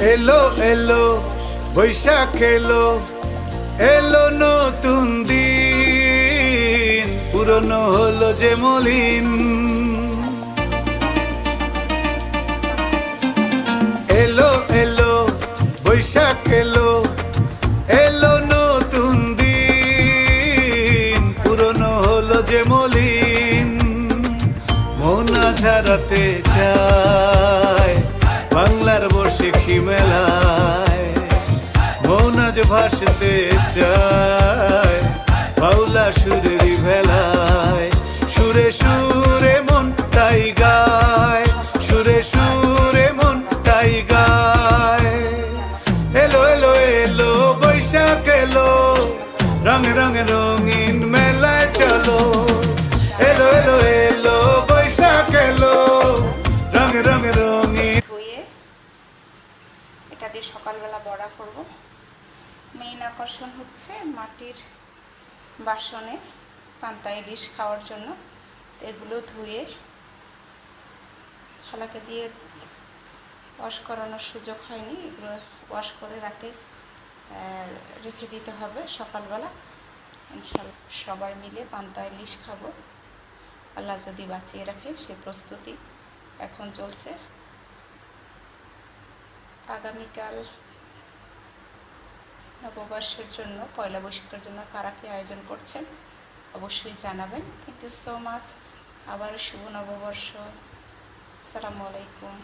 এলো এলো বৈশাখ এলো, এলো নতুন দিন, পুরনো হলো যে মলিন। এলো এলো বৈশাখ এলো, এলো নতুন দিন, পুরনো হলো যে মলিন। মৌনা ঝাড়াতে চায় বাংলার বর্ষিখী মেলায়, মৌনাজ ভাসতে চায় বাউলা সুরেরই ভেলায়। সুরে সুরে মন তাই গায়, সুরে সুরে মন তাই গায়। এলো এলো এলো বৈশাখ এলো, রঙে রঙে রঙিন মেলায় চলো। এলো এলো এলো বৈশাখ এলো, রঙে রঙে রঙিন। ধুয়ে এটা দিয়ে সকালবেলা বড়া করব। মেইন আকর্ষণ হচ্ছে মাটির বাসনে পান্তা ইলিশ খাওয়ার জন্য। এগুলো ধুয়ে খালাকে দিয়ে ওয়াশ করানোর সুযোগ হয়নি, এগুলো ওয়াশ করে রাতে রেখে দিতে হবে। সকালবেলা ইনশাআল্লাহ সবাই মিলে পান্তা ইলিশ খাবো, আল্লাহ যদি বাঁচিয়ে রাখে। সে প্রস্তুতি এখন চলছে। আগামীকাল নববর্ষের জন্য, পয়লা বৈশাখের জন্য কারা কি আয়োজন করছেন অবশ্যই জানাবেন। Thank you so much. আবার শুভ নববর্ষ। আসসালামু আলাইকুম।